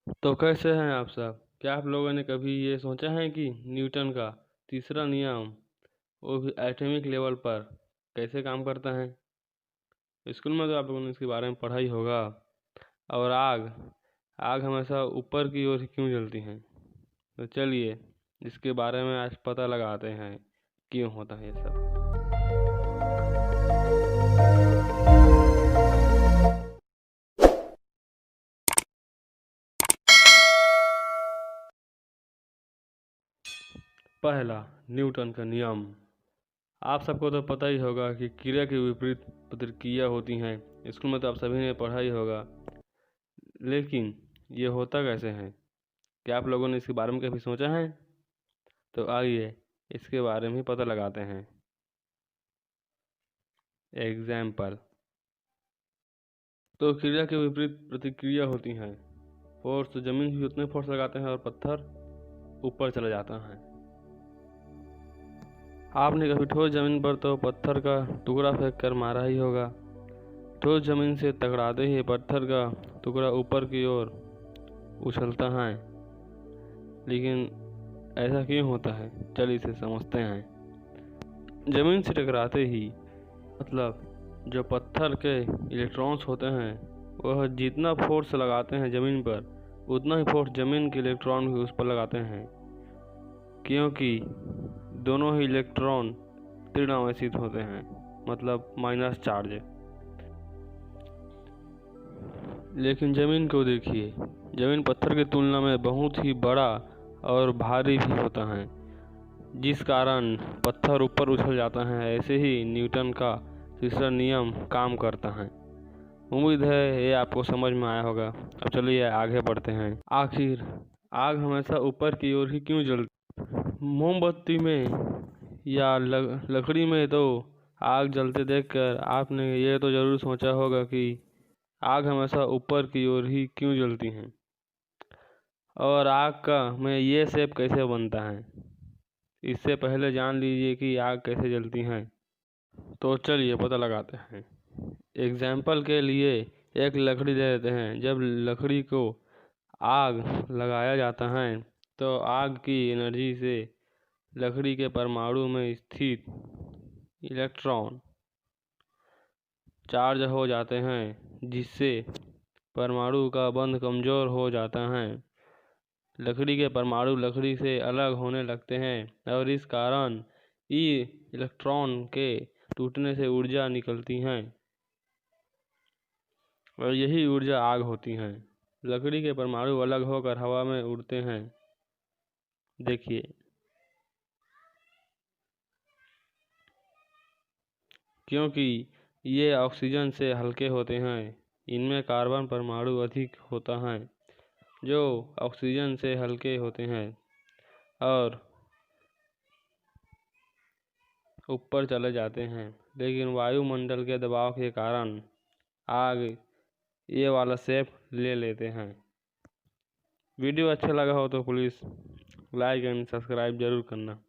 तो कैसे हैं आप सब? क्या आप लोगों ने कभी ये सोचा है कि न्यूटन का तीसरा नियम वो भी एटॉमिक लेवल पर कैसे काम करता है? स्कूल में तो आप लोगों ने इसके बारे में पढ़ा ही होगा। और आग आग हमेशा ऊपर की ओर क्यों जलती है? तो चलिए इसके बारे में आज पता लगाते हैं क्यों होता है ये सब। पहला, न्यूटन का नियम। आप सबको तो पता ही होगा कि क्रिया के विपरीत प्रतिक्रिया होती हैं। स्कूल में तो आप सभी ने पढ़ा ही होगा। लेकिन ये होता कैसे है? क्या आप लोगों ने इसके बारे में कभी सोचा है? तो आइए इसके बारे में पता लगाते हैं। एग्जाम्पल। तो क्रिया के विपरीत प्रतिक्रिया होती है। फोर्स तो जमीन भी उतने फोर्स लगाते हैं और पत्थर ऊपर चला जाता है। आपने कभी ठोस जमीन पर तो पत्थर का टुकड़ा फेंक कर मारा ही होगा। ठोस जमीन से टकराते ही पत्थर का टुकड़ा ऊपर की ओर उछलता है। लेकिन ऐसा क्यों होता है? चलिए इसे समझते हैं। जमीन से टकराते ही मतलब जो पत्थर के इलेक्ट्रॉन्स होते हैं वह जितना फोर्स लगाते हैं ज़मीन पर उतना ही फोर्स ज़मीन के इलेक्ट्रॉन भी उस पर लगाते हैं, क्योंकि दोनों ही इलेक्ट्रॉन ऋणावेशित होते हैं, मतलब माइनस चार्ज। लेकिन ज़मीन को देखिए, ज़मीन पत्थर की तुलना में बहुत ही बड़ा और भारी भी होता है, जिस कारण पत्थर ऊपर उछल जाता है। ऐसे ही न्यूटन का तीसरा नियम काम करता है। उम्मीद है ये आपको समझ में आया होगा। अब चलिए आगे बढ़ते हैं। आखिर आग हमेशा ऊपर की ओर ही क्यों जलती? मोमबत्ती में या लकड़ी में तो आग जलते देखकर आपने ये तो ज़रूर सोचा होगा कि आग हमेशा ऊपर की ओर ही क्यों जलती है, और आग का में ये शेप कैसे बनता है। इससे पहले जान लीजिए कि आग कैसे जलती है। तो चलिए पता लगाते हैं। एग्जाम्पल के लिए एक लकड़ी दे देते हैं। जब लकड़ी को आग लगाया जाता है तो आग की एनर्जी से लकड़ी के परमाणु में स्थित इलेक्ट्रॉन चार्ज हो जाते हैं, जिससे परमाणु का बंध कमज़ोर हो जाता है। लकड़ी के परमाणु लकड़ी से अलग होने लगते हैं और इस कारण इलेक्ट्रॉन के टूटने से ऊर्जा निकलती है और यही ऊर्जा आग होती है। लकड़ी के परमाणु अलग होकर हवा में उड़ते हैं। देखिए, क्योंकि ये ऑक्सीजन से हल्के होते हैं, इनमें कार्बन परमाणु अधिक होता है जो ऑक्सीजन से हल्के होते हैं और ऊपर चले जाते हैं। लेकिन वायुमंडल के दबाव के कारण आग ये वाला शेप ले लेते हैं। वीडियो अच्छा लगा हो तो प्लीज़ लाइक एंड सब्सक्राइब जरूर करना।